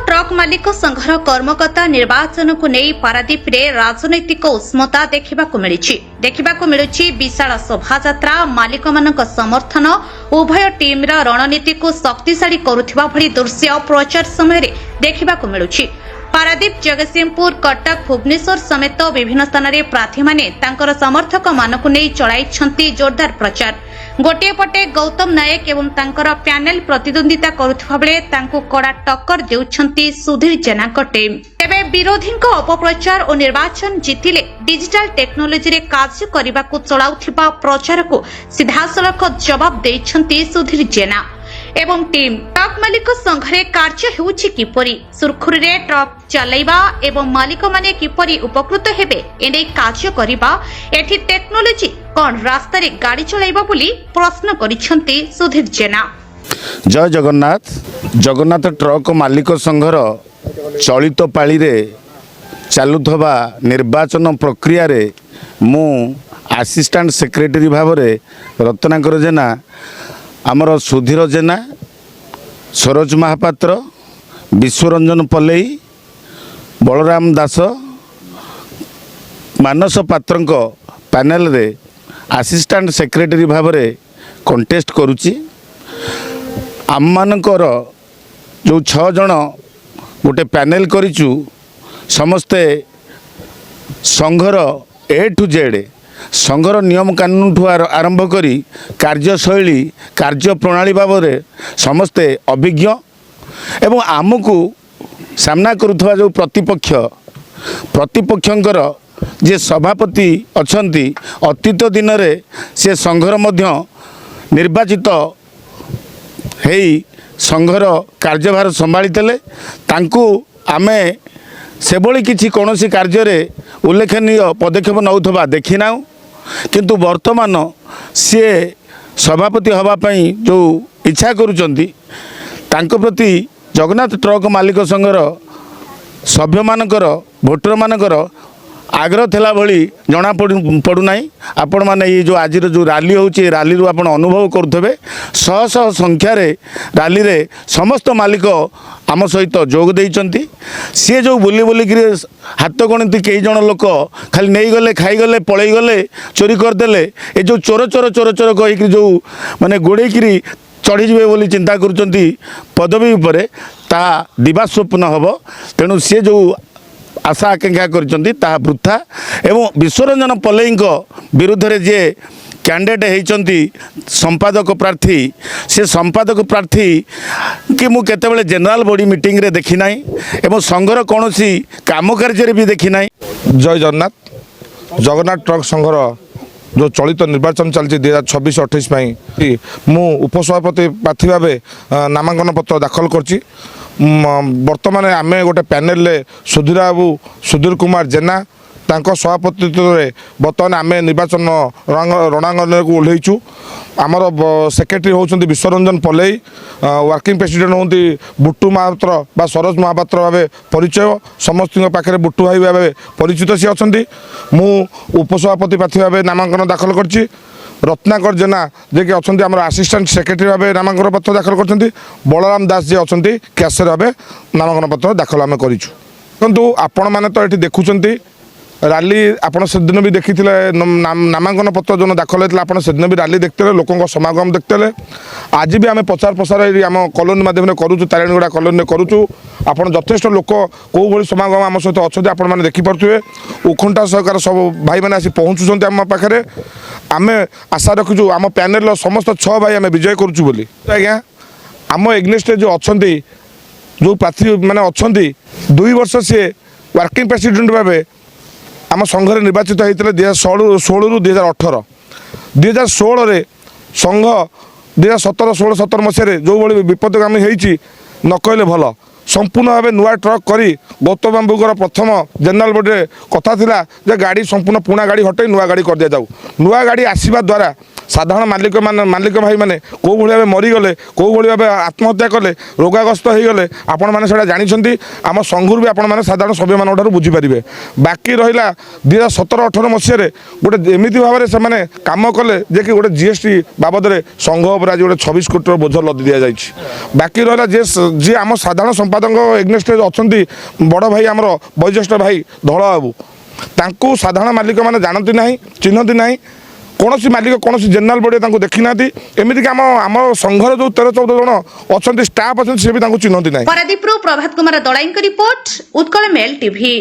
Truck मालिक संघर कर्मकर्ता निर्वाचन को नहीं पारादीप रे राजनैतिक उष्मता देखा मिलुछि विशाल शोभायात्रा मालिक मानक समर्थन उभय टीम रणनीति को शक्तिशाली करुथिबा भली दृश्य प्रचार समय देखा मिलुछि। पारादीप जगतसिंहपुर कटक भुवनेश्वर समेत विभिन्न स्थान में प्रार्थी माने तांकर समर्थक मानकु नहीं चलाइछंती जोरदार प्रचार। गोटे पटे गौतम नायक एवं तांकर पैनल प्रतिद्वंदिता करुथिबा बेले तांकु कड़ा टक्कर देउछंती सुधीर जेनाक टीम। तेबे विरोधींक अपप्रचार और निर्वाचन जीतिले डिजिटल टेक्नोलोजी रे कार्य करबाकू चलाउथिबा प्रचार को सीधासलख जवाब देइछंती सुधीर जेना एवं टीम। ट्रक मालिक संघरे कार्य हेउछि किपरि सुरखुरी रे ट्रक चलाइबा एवं मालिक माने किपरि उपकृत हेबे एने कार्य करिबा एठी टेक्नोलोजी कोन रास्ता रे गाड़ी चलाइबा बोली प्रश्न करिसंती सुधीर जेना। जय जगन्नाथ ट्रक मालिक संघर चलित पाली रे चालुथबा निर्वाचन प्रक्रिया रे मु असिस्टेंट सेक्रेटरी भाव रे रत्नाकर जेना आमर सुधीर जेना सरोज महापात्र विश्वरंजन पल्लई बलराम दास मानस पात्रंक पैनल रे असिस्टेंट सेक्रेटरी भाव रे कंटेस्ट करुची। आम मानकर जो 6 जन गोटे पैनल करिचु समस्ते संघर ए टू जेड संघर नियम कानून ठू आरंभ करी कार्यशैली कार्य प्रणाली बाबद समस्ते अभिज्ञ एवं आमको सामना करुवा जो प्रतिपक्षंकर जे सभापति अछंती अतीत दिन में से संघर मध्य निर्वाचित हेई संघर कार्यभार संभाली आमे से भली किसी कौन सी कार्य उल्लेखनीय पदक्षेप नौथबा देखिना किंतु वर्तमान सी सभापति हवापाई जो इच्छा करुचंती तांको प्रति जगन्नाथ ट्रक मालिक संघर सभ्य मानकर भोटर मानकर आग्रह थिला भली जना पड़ूना। आपण माने ये जो आज जो रैली होची रैली रू आपण अनुभव करुथबे शह शह संख्यार रैली रे समस्त मालिक आम सहित जोग देइचंती। सी जो बुली बुलिक हाथ गणती कई जन लोक खाली नहीं गले खाई गले पलई गले चोरी करदेले ये जो चोर चोर चोर चोर कहीकि जो माने गोड़ेकरी चढ़ीजे बोली चिंता करुचंती पदवी उपरे ता दिवा स्वप्न हम। तेणु सी जो आशा आकांक्षा करिता वृथा एवं विश्वरंजन पल्लई विरुद्ध रे जे कैंडिडेट होती संपादक प्रार्थी से संपादक प्रार्थी कि मु केतेबेले जनरल बॉडी मीटिंग रे देखी नाही एवं संघर कौन सी काम कार्य भी देखी नाही। जय जगन्नाथ ट्रक संघर जो चलित निर्वाचन चलती 2026-28 मु उपसभापति प्रार्थी भाव नामांकन पत्र दाखल करची। वर्तमान आमे गोटे पैनल सुधीर बाबू सुधीर कुमार जेना तांको सभापतित्व रे बर्तमान आमे निर्वाचन रणांगन को ओह्लैचु। आमर secretary होउछंती Biswaranjan Pallai working president होती बुट्टू महापात्र बा सरोज महापात्र भाव परिचय समस्त पाखे बुट्टू भाई भाव परिचित सी अच्छा। मु उपसभापति प्रार्थी भाव नामांकन दाखल करची। रत्नाकर जेना जे कि अच्छा आम असिस्टेंट सेक्रेटरी भाव नामांकन पत्र दाखल करछंती। बलराम दास जी अच्छा कैशियर भाव नामांकन पत्र दाखल आम करूँ। किंतु आपण मैंने तो ये देखुंट रैली आपड़ से दिन भी देखी नामांकन पत्र जो दाखल होता है से दिन भी रैली देखते लोकों समागम देखते आज भी आम प्रचार प्रसार आम कॉलोनी मध्यम करूँ तारिणीगुड़ा कॉलोनी करूँ। आपड़ जथेष लोक कौ भाई समागम आम सहित अच्छा आपण मैंने देखिपे उखुंटा सहकार सब भाई मैंने आसी पहुँचुंट आम पाखे आम आशा रखीचु आम पैनल समस्त 6 भाई आम विजय करूँ बोली। आज्ञा आम एग्नेस्ट जो अच्छा जो प्रार्थी मैंने अच्छा 2 वर्ष सी वर्किंग प्रेसिडेंट भाव आम संघ निर्वाचित होते 2016 रू 2018 2016 संघ 2017 मसीह जो भाई विपदगामी होती न कहले भल संपूर्ण भाव नुआ ट्रक करी गौतम बाबूर प्रथम जनरल बॉडी कथा थिला जे गाड़ी संपूर्ण पुणा गाड़ी हटे नुआ गाड़ी कर दिया जाऊ। नुआ गाड़ी आसवा द्वारा साधारण मालिक भाई मैंने कौ भाव मरीगले कौ भाव आत्महत्या कले रोगाग्रस्त हो गले आपण मैंने से जानते आम संघर भी आपण मैंने साधारण सभ्य मान बुझीपारे बाकी रहा 2017-18 मसीह गोटे एमती भाव में से कम कले जे कि गोटे जीएसटी बाबद संघ उपर आज गोटे 26 कोटी बोझ लदी दि जाए बाकी रहा जी आम साधारण संपादक एग्नेस्ट अच्छा बड़ भाई आमर वयोज्येष्ठ भाई धौल बाबू तांकू साधारण मालिक मैंने जानती ना चिन्हती ना कौन मालिक कौन जेनेल बॉडी देखी ना एमतीक आम संघर जो 13-14 जन अच्छा स्टाफ अच्छा सी भी चिन्हती ना। पारादीपरू Prabhat Kumar Dadai report Utkal mail TV.